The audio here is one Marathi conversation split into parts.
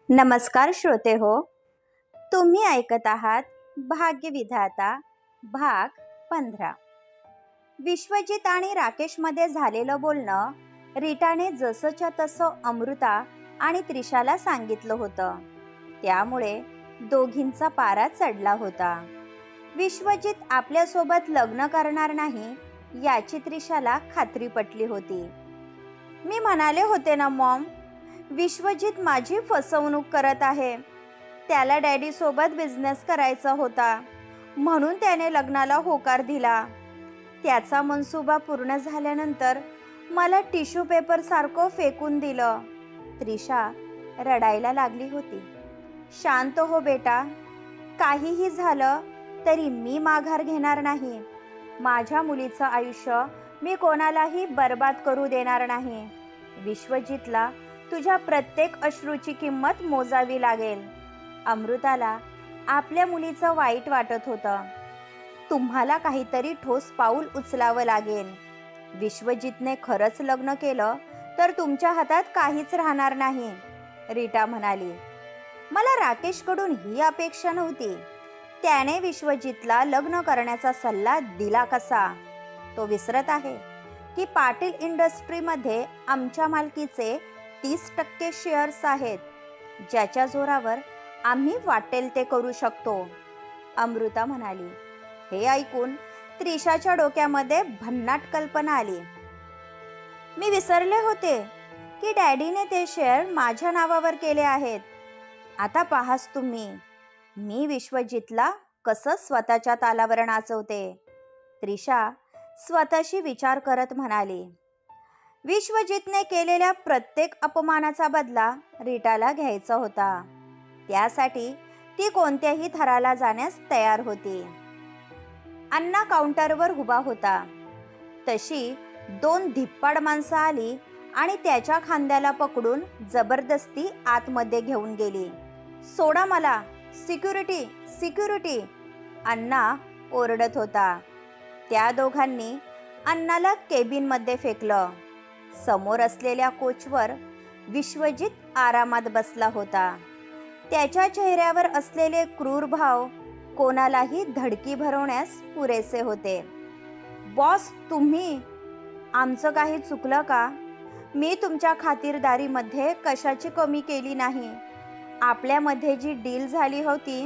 नमस्कार श्रोते हो, तुम्ही ऐकत आहात भाग्यविधाता भाग 15. विश्वजित आणि राकेशमध्ये झालेलं बोलणं रीटाने जसंच्या तसं अमृता आणि त्रिशाला सांगितलं होतं. त्यामुळे दोघींचा पारा चढला होता. विश्वजित आपल्यासोबत लग्न करणार नाही याची त्रिशाला खात्री पटली होती. मी म्हणाले होते ना मॉम, विश्वजित माझी फसवणूक करत आहे. त्याला डॅडी सोबत बिझनेस करायचा होता, म्हणून त्याने लग्नाला होकार दिला. त्याचा मनसुबा पूर्ण झाल्यानंतर मला टिश्यू पेपर सारखं फेकून दिलं. त्रिशा रडायला लागली होती. शांत हो बेटा, काहीही झालं तरी मी माघार घेणार नाही. माझ्या मुलीचं आयुष्य मी कोणालाही बर्बाद करू देणार नाही. विश्वजितला तुझ्या प्रत्येक अश्रूची किंमत मोजावी लागेल. अमृताला आपल्या मुलीचं वाईट वाटत होतं. तुम्हाला काहीतरी ठोस पाऊल उचलावं लागेल. विश्वजितने खरंच लग्न केलं तर तुमच्या हातात काहीच राहणार नाही, रीटा म्हणाली. मला राकेशकडून ही अपेक्षा नव्हती. त्याने विश्वजितला लग्न करण्याचा सल्ला दिला कसा? तो विसरत आहे की पाटील इंडस्ट्रीमध्ये आमच्या मालकीचे 30% शेअर्स आहेत, ज्याच्या जोरावर आम्ही वाटेल ते करू शकतो, अमृता म्हणाली. हे ऐकून त्रिशाच्या डोक्यामध्ये भन्नाट कल्पना आली. मी विसरले होते की डॅडीने ते शेअर माझ्या नावावर केले आहेत. आता पाहाच तुम्ही, मी विश्वजितला कसं स्वतःच्या तालावर नाचवते, त्रिशा स्वतःशी विचार करत म्हणाली. विश्वजितने केलेल्या प्रत्येक अपमानाचा बदला रीटाला घ्यायचा होता. त्यासाठी ती कोणत्याही थराला जाण्यास तयार होती. अण्णा काउंटरवर उभा होता. तशी 2 धिप्पाड माणसं आली आणि त्याच्या खांद्याला पकडून जबरदस्ती आतमध्ये घेऊन गेली. सोडा मला, सिक्युरिटी सिक्युरिटी, अण्णा ओरडत होता. त्या दोघांनी अण्णाला केबिनमध्ये फेकलं. समोर असलेल्या कोचवर विश्वजित आरामात बसला होता. त्याच्या चेहऱ्यावर असलेले क्रूर भाव कोणालाही धडकी भरवण्यास पुरेसे होते. बॉस, तुम्ही, आमचं काही चुकलं का? मी तुमच्या खातिरदारीमध्ये कशाची कमी केली नाही. आपल्यामध्ये जी डील झाली होती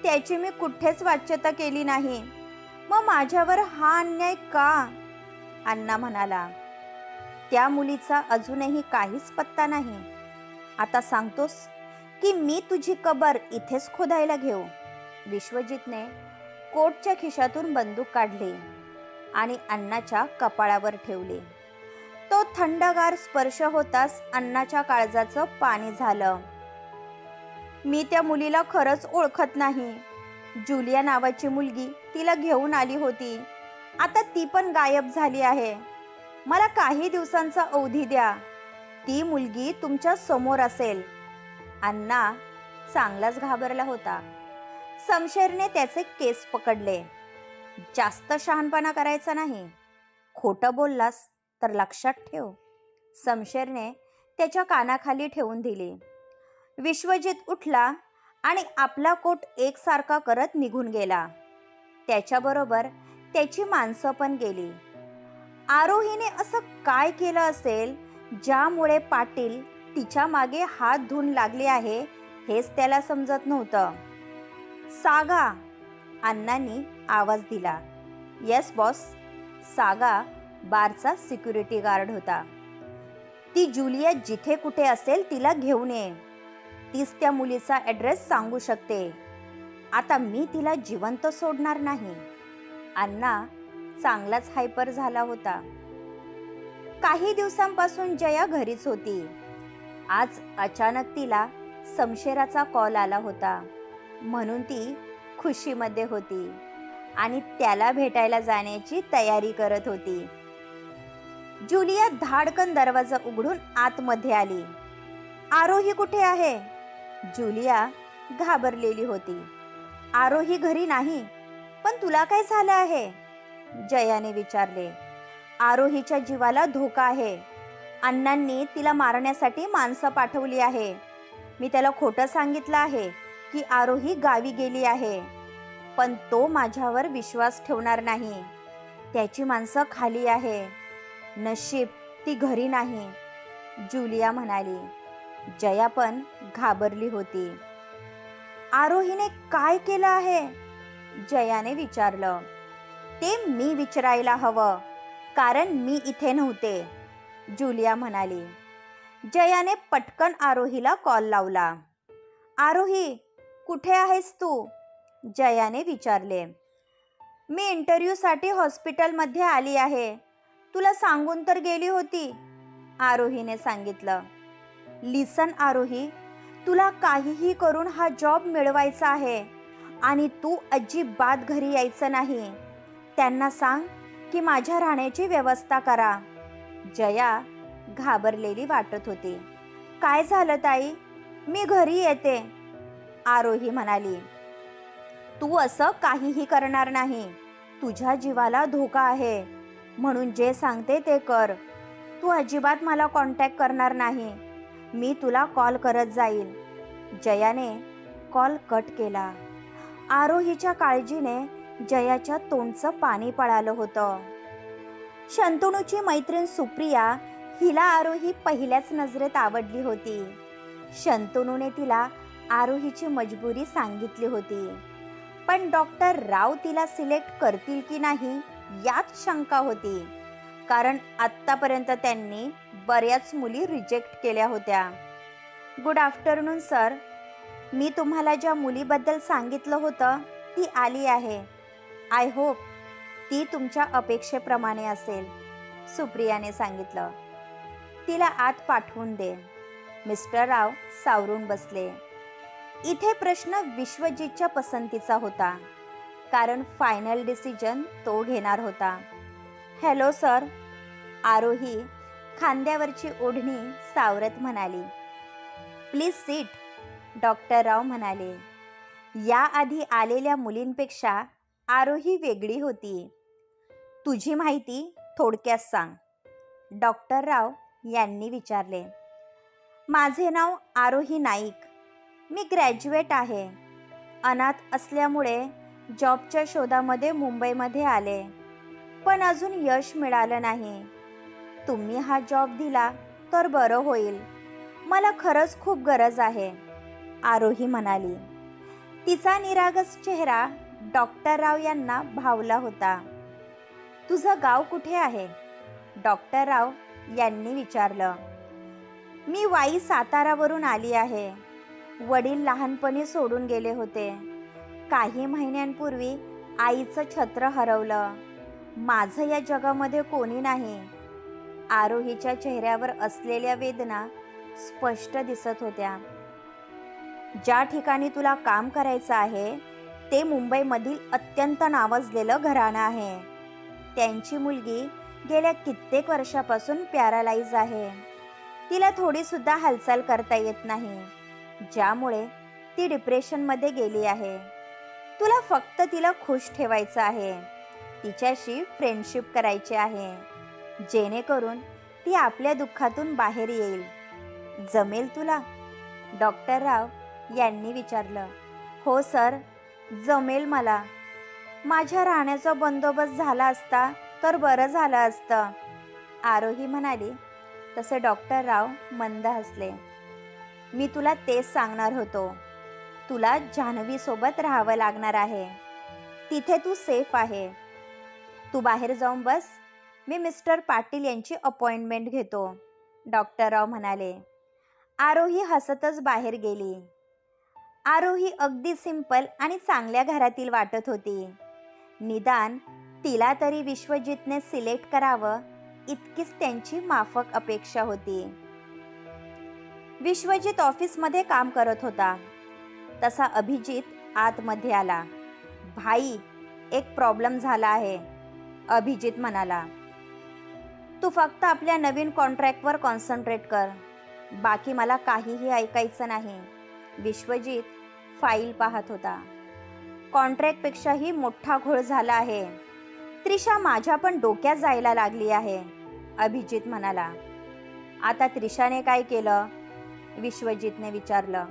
त्याची मी कुठेच वाच्यता केली नाही. मग माझ्यावर हा अन्याय का? अण्णा म्हणाला. त्या मुलीचा अजूनही काहीच पत्ता नाही. आता सांगतोस की मी तुझी कबर इथेच खोदायला घेऊ? विश्वजितने कोटच्या खिशातून बंदूक काढली आणि अण्णाच्या कपाळावर ठेवली. तो थंडगार स्पर्श होताच अण्णाच्या काळजाचं पाणी झालं. मी त्या मुलीला खरंच ओळखत नाही. जुलिया नावाची मुलगी तिला घेऊन आली होती. आता ती पण गायब झाली आहे. मला काही दिवसांचा अवधी द्या. ती मुलगी तुमच्या समोर असेल. अण्णा चांगलाच घाबरला होता. शमशेरने त्याचे केस पकडले. जास्त शहाणपणा करायचा नाही. खोटं बोललास तर लक्षात ठेव. शमशेरने त्याच्या कानाखाली ठेवून दिली. विश्वजित उठला आणि आपला कोट एकसारखा करत निघून गेला. त्याच्याबरोबर त्याची माणसं पण गेली. आरोहीने असं काय केलं असेल ज्यामुळे पाटील तिच्या मागे हात धुवून लागले आहे हेच त्याला समजत नव्हतं. सागा, अण्णांनी आवाज दिला. Yes boss. सागा बारचा सिक्युरिटी गार्ड होता. ती जुलिया जिथे कुठे असेल तिला घेऊन ये. तीच त्या मुलीचा ॲड्रेस सांगू शकते. आता मी तिला जिवंत सोडणार नाही. अण्णा चांगलाच हायपर झाला होता. काही दिवसांपासून जया घरीच होती. आज अचानक तिला शमशेराचा कॉल आला होता, म्हणून ती खुशीमध्ये होती आणि त्याला भेटायला जाण्याची तयारी करत होती. जुलिया धाडकन दरवाजा उघडून आतमध्ये आली. आरोही कुठे आहे? जुलिया घाबरलेली होती. आरोही घरी नाही. पण तुला काय झालं आहे? जयाने विचारले. आरोहीच्या जीवाला धोका आहे. अण्णांनी तिला मारण्यासाठी माणसं पाठवली आहे. मी त्याला खोटं सांगितलं आहे की आरोही गावी गेली आहे, पण तो माझ्यावर विश्वास ठेवणार नाही. त्याची माणसं खाली आहे. नशीब ती घरी नाही, जुलिया म्हणाली. जया पण घाबरली होती. आरोहीने काय केलं आहे? जयाने विचारलं. ते मी विचारायला हवं, कारण मी इथे नव्हते, जुलिया म्हणाली. जयाने पटकन आरोहीला कॉल लावला. आरोही, कुठे आहेस तू? जयाने विचारले. मी इंटरव्ह्यूसाठी हॉस्पिटलमध्ये आली आहे. तुला सांगून तर गेली होती, आरोहीने सांगितलं. लिसन आरोही, तुला काहीही करून हा जॉब मिळवायचा आहे आणि तू अजिबात घरी यायचं नाही. त्यांना सांग की माझ्या राहण्याची व्यवस्था करा. जया घाबरलेली वाटत होती. काय झालं ताई? मी घरी येते, आरोही म्हणाली. तू असं काहीही करणार नाही. तुझ्या जीवाला धोका आहे, म्हणून जे सांगते ते कर. तू अजिबात मला कॉन्टॅक्ट करणार नाही. मी तुला कॉल करत जाईल. जयाने कॉल कट केला. आरोहीच्या काळजीने जयाच्या तोंडचं पाणी पळालं होतं. शंतनूची मैत्रीण सुप्रिया हिला आरोही पहिल्याच नजरेत आवडली होती. शंतनूने तिला आरोहीची मजबुरी सांगितली होती, पण डॉक्टर राव तिला सिलेक्ट करतील की नाही यात शंका होती, कारण आत्तापर्यंत त्यांनी बऱ्याच मुली रिजेक्ट केल्या होत्या. Good afternoon sir. मी तुम्हाला ज्या मुलीबद्दल सांगितलं होतं ती आली आहे. आय होप ती तुमच्या अपेक्षेप्रमाणे असेल, सुप्रियाने सांगितलं. तिला आत पाठवून दे. मिस्टर राव सावरून बसले. इथे प्रश्न विश्वजितच्या पसंतीचा होता, कारण फायनल डिसिजन तो घेणार होता. हॅलो सर, आरोही खांद्यावरची ओढणी सावरत म्हणाली. प्लीज सीट, डॉक्टर राव म्हणाले. याआधी आलेल्या मुलींपेक्षा आरोही वेगळी होती. तुझी माहिती थोडक्यात सांग, डॉक्टर राव यांनी विचारले. माझे नाव आरोही नाईक. मी ग्रॅज्युएट आहे. अनाथ असल्यामुळे जॉबच्या शोधामध्ये मुंबईमध्ये आले, पण अजून यश मिळालं नाही. तुम्ही हा जॉब दिला तर बरं होईल. मला खरंच खूप गरज आहे, आरोही म्हणाली. तिचा निरागस चेहरा डॉक्टर राव यांना भावला होता. तुझं गाव कुठे आहे, डॉक्टर राव यांनी विचारलं. मी वाई सातारावरून आली आहे. वडील लहानपणी सोडून गेले होते. काही महिन्यांपूर्वी आईचं छत्र हरवलं. माझं या जगामध्ये कोणी नाही. आरोहीच्या चेहऱ्यावर असलेल्या वेदना स्पष्ट दिसत होत्या. ज्या ठिकाणी तुला काम करायचं आहे ते मुंबईमधील अत्यंत नावाजलेलं घराणं आहे. त्यांची मुलगी गेल्या कित्येक वर्षापासून पॅरालाइज आहे. तिला थोडीसुद्धा हालचाल करता येत नाही, ज्यामुळे ती डिप्रेशनमध्ये गेली आहे. तुला फक्त तिला खुश ठेवायचं आहे. तिच्याशी फ्रेंडशिप करायची आहे, जेणेकरून ती आपल्या दुःखातून बाहेर येईल. जमेल तुला, डॉक्टर राव यांनी विचारलं. हो सर, जमेल मला. माझ्या राहण्याचा बंदोबस्त झाला असता तर बरं झालं असतं, आरोही म्हणाली. तसे डॉक्टर राव मंद हसले. मी तुला तेच सांगणार होतो. तुला जान्हवीसोबत राहावं लागणार आहे. तिथे तू सेफ आहे. तू बाहेर जाऊन बस. मी मिस्टर पाटील यांची अपॉइंटमेंट घेतो, डॉक्टर राव म्हणाले. आरोही हसतच बाहेर गेली. आरोही अगदी सिंपल आणि चांगल्या घरातील वाटत होती. निदान तिला तरी विश्वजितने सिलेक्ट करावं इतकीच त्यांची माफक अपेक्षा होती. विश्वजित ऑफिसमध्ये काम करत होता. तसा अभिजित आतमध्ये आला. भाई, एक प्रॉब्लेम झाला आहे, अभिजित म्हणाला. तू फक्त आपल्या नवीन कॉन्ट्रॅक्टवर कॉन्सन्ट्रेट कर. बाकी मला काहीही ऐकायचं नाही. विश्वजित फाईल पाहत होता. कॉन्ट्रॅक्टपेक्षाही मोठा घोळ झाला आहे. त्रिशा माझ्या पण डोक्यात जायला लागली आहे, अभिजित म्हणाला. आता त्रिशाने काय केलं? विश्वजितने विचारलं.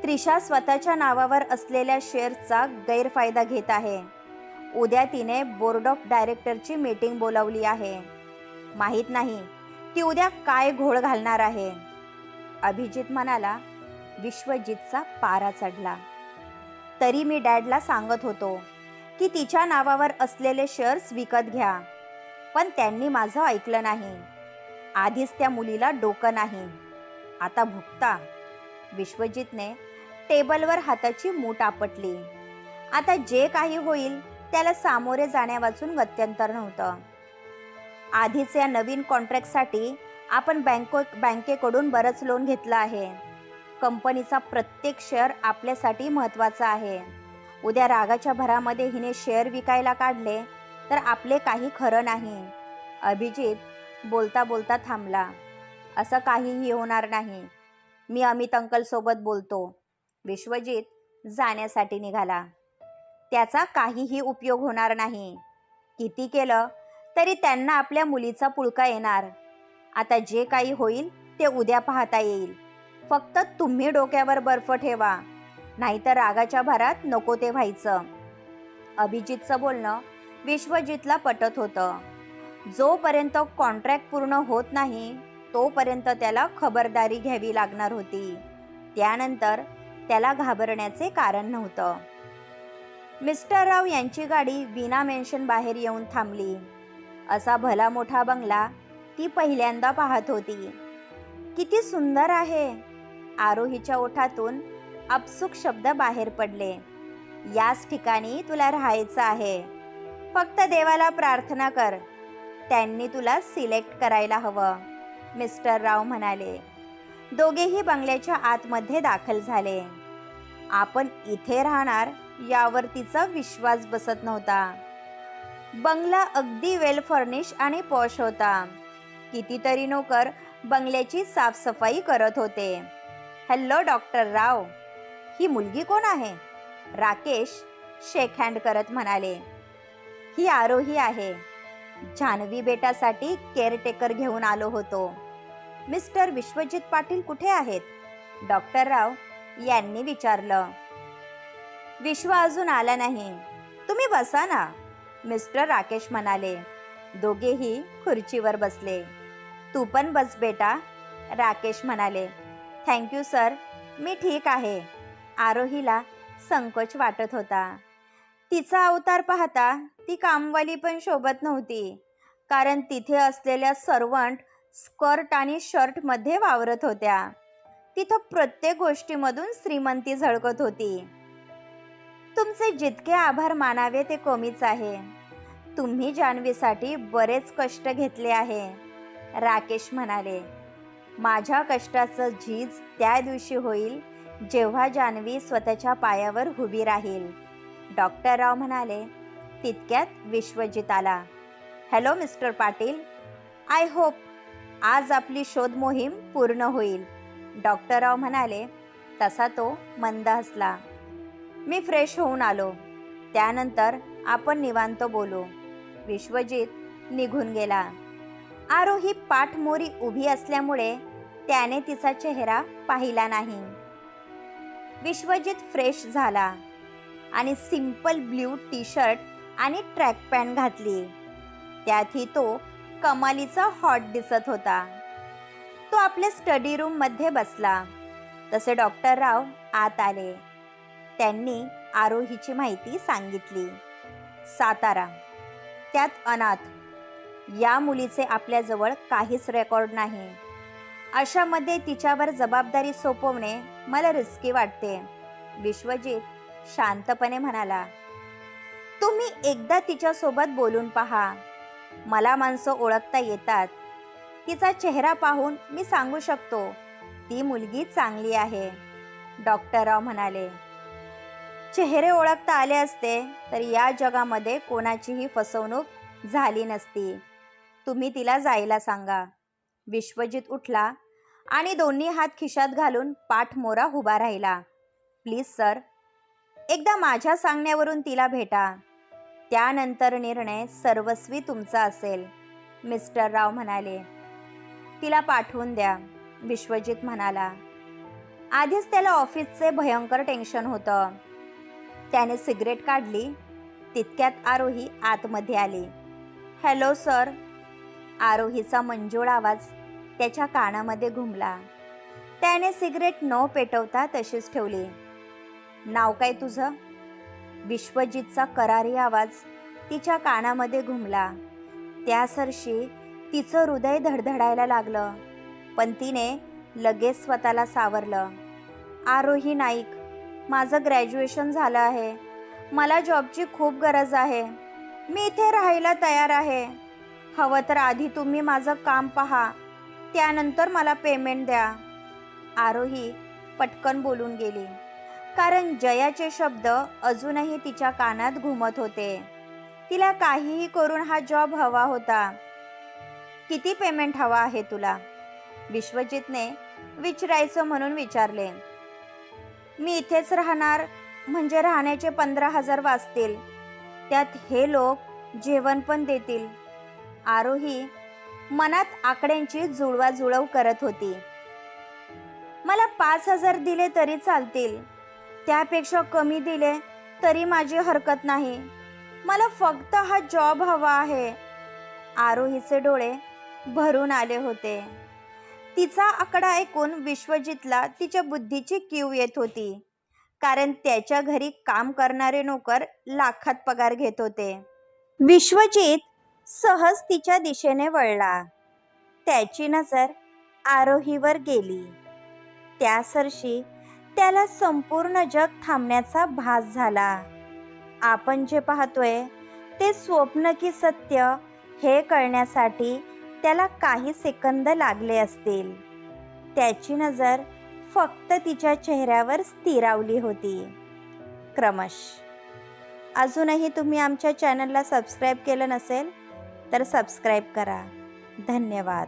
त्रिशा स्वतःच्या नावावर असलेल्या शेअर्सचा गैरफायदा घेत आहे. उद्या तिने बोर्ड ऑफ डायरेक्टरची मीटिंग बोलावली आहे. माहीत नाही ती उद्या काय घोळ घालणार आहे. अभिजित म्हणाला. विश्वजितचा पारा चढला. तरी मी डॅडला सांगत होतो की तिच्या नावावर असलेले शेअर्स विकत घ्या, पण त्यांनी माझं ऐकलं नाही. आधीच त्या मुलीला डोकं नाही, आता भुकता. विश्वजितने टेबलवर हाताची मूठ आपटली. आता जे काही होईल त्याला सामोरे जाण्यावाचून गत्यंतर नव्हतं. आधीच या नवीन कॉन्ट्रॅक्टसाठी आपण बँकेकडून बरंच लोन घेतलं आहे. कंपनीचा प्रत्येक शेअर आपल्यासाठी महत्त्वाचा आहे. उद्या रागाच्या भरामध्ये हिने शेअर विकायला काढले तर आपले काही खरं नाही. अभिजित बोलता बोलता थांबला. असं काहीही होणार नाही. मी अमित अंकलसोबत बोलतो. विश्वजित जाण्यासाठी निघाला. त्याचा काहीही उपयोग होणार नाही. किती केलं तरी त्यांना आपल्या मुलीचा पुळका येणार. आता जे काही होईल ते उद्या पाहता येईल. फक्त तुम्ही डोक्यावर बर्फ ठेवा, नाहीतर रागाच्या भरात नको ते व्हायचं. अभिजितचं बोलणं विश्वजितला पटत होतं. जोपर्यंत कॉन्ट्रॅक्ट पूर्ण होत नाही तोपर्यंत त्याला खबरदारी घ्यावी लागणार होती. त्यानंतर त्याला घाबरण्याचे कारण नव्हतं. मिस्टर राव यांची गाडी वीणा मेन्शन बाहेर येऊन थांबली. असा भला मोठा बंगला ती पहिल्यांदा पाहत होती. किती सुंदर आहे. आरोहीच्या ओठातून आपसुक शब्द बाहेर पडले. याच ठिकाणी तुला राहायचं आहे. फक्त देवाला प्रार्थना कर, त्यांनी तुला सिलेक्ट करायला हवं, मिस्टर राव म्हणाले. दोघेही बंगल्याच्या आतमध्ये दाखल झाले. आपण इथे राहणार यावर तिचा विश्वास बसत नव्हता. बंगला अगदी वेल फर्निश आणि पॉश होता. कितीतरी नोकर बंगल्याची साफसफाई करत होते. हॅलो डॉक्टर राव, ही मुलगी कोण आहे? राकेश शेक हँड करत म्हणाले. ही आरोही आहे. जान्हवी बेटासाठी केअरटेकर घेऊन आलो होतो. मिस्टर विश्वजित पाटील कुठे आहेत? डॉक्टर राव यांनी विचारलं. विश्व अजून आला नाही. तुम्ही बसा ना, मिस्टर राकेश म्हणाले. दोघेही खुर्चीवर बसले. तू पण बस बेटा, राकेश म्हणाले. थँक्यू सर, मी ठीक आहे. आरोहीला संकोच वाटत होता. तिचा अवतार पाहता ती कामवाली पण शोभत नव्हती, कारण तिथे असलेल्या सर्वंट स्कर्ट आणि शर्टमध्ये वावरत होत्या. तिथं प्रत्येक गोष्टीमधून श्रीमंती झळकत होती. तुमचे जितके आभार मानावे ते कमीच आहे. तुम्ही जान्हवीसाठी बरेच कष्ट घेतले आहे, राकेश म्हणाले. माझ्या कष्टाचं झीज त्या दिवशी होईल जेव्हा जान्हवी स्वतःच्या पायावर उभी राहील, डॉक्टर राव म्हणाले. तितक्यात विश्वजित आला. Hello mister Patil, I hope आज आपली शोध मोहीम पूर्ण होईल, डॉक्टर राव म्हणाले. तसा तो मंद हसला. मी फ्रेश होऊन आलो, त्यानंतर आपण निवांत बोलू. विश्वजित निघून गेला. आरोही पाठमोरी उभी असल्यामुळे त्याने तिचा चेहरा पाहिला नाही. विश्वजित फ्रेश झाला आणि सिंपल ब्ल्यू टी शर्ट आणि ट्रॅक पॅन्ट घातली. त्यातही तो कमालीचा हॉट दिसत होता. तो आपल्या स्टडी रूममध्ये बसला तसे डॉक्टर राव आत आले. त्यांनी आरोहीची माहिती सांगितली. सातारा, त्यात अनाथ. या मुलीचे आपल्याजवळ काहीच रेकॉर्ड नाही. अशामध्ये तिच्यावर जबाबदारी सोपवणे मला रिस्की वाटते, विश्वजित शांतपणे म्हणाला. तुम्ही एकदा तिच्यासोबत बोलून पहा. मला माणसं ओळखता येतात. तिचा चेहरा पाहून मी सांगू शकतो ती मुलगी चांगली आहे, डॉक्टर राव म्हणाले. चेहरे ओळखता आले असते तर या जगामध्ये कोणाचीही फसवणूक झाली नसती. तुम्ही तिला जायला सांगा. विश्वजित उठला आणि दोन्ही हात खिशात घालून पाठमोरा उभा राहिला. प्लीज सर, एकदा माझ्या सांगण्यावरून तिला भेटा. त्यानंतर निर्णय सर्वस्वी तुमचा असेल, मिस्टर राव म्हणाले. तिला पाठवून द्या, विश्वजित म्हणाला. आधीच त्याला ऑफिसचे भयंकर टेन्शन होतं. त्याने सिगरेट काढली. तितक्यात आरोही आतमध्ये आली. Hello sir. आरोहीचा मंजूळ आवाज त्याच्या कानामध्ये घुमला. त्याने सिगरेट न पेटवता तशीच ठेवली. नाव काय तुझं? विश्वजितचा करारी आवाज तिच्या कानामध्ये घुमला. त्यासरशी तिचं हृदय धडधडायला लागलं, पण तिने लगेच स्वतःला सावरलं. आरोही नाईक. माझं ग्रॅज्युएशन झालं आहे. मला जॉबची खूप गरज आहे. मी इथे राहायला तयार आहे. हवं तर आधी तुम्ही माझं काम पहा, त्यानंतर मला पेमेंट द्या. आरोही पटकन बोलून गेली, कारण जयाचे शब्द अजूनही तिच्या कानात घुमत होते. तिला काहीही करून हा जॉब हवा होता. किती पेमेंट हवा आहे तुला? विश्वजितने विचारायचं म्हणून विचारले. मी इथेच राहणार, म्हणजे राहण्याचे 15,000 वाचतील. त्यात हे लोक जेवण पण देतील. आरोही मनात आकड्यांची जुळवाजुळव करत होती. मला 5,000 दिले तरी चालतील. त्यापेक्षा कमी दिले तरी माझी हरकत नाही. मला फक्त हा जॉब हवा आहे. आरोहीचे डोळे भरून आले होते. तिचा आकडा ऐकून विश्वजितला तिच्या बुद्धीची कीव येत होती, कारण त्याच्या घरी काम करणारे नोकर लाखात पगार घेत होते. विश्वजित सहज तिच्या दिशेने वळला. त्याची नजर आरोहीवर गेली. त्यासरशी त्याला संपूर्ण जग थांबण्याचा भास झाला. आपण जे पाहतोय ते स्वप्न की सत्य हे कळण्यासाठी त्याला काही सेकंद लागले असतील. त्याची नजर फक्त तिच्या चेहऱ्यावर स्थिरावली होती. क्रमश. अजूनही तुम्ही आमच्या चॅनलला सबस्क्राईब केलं नसेल तर सबस्क्राईब करा. धन्यवाद.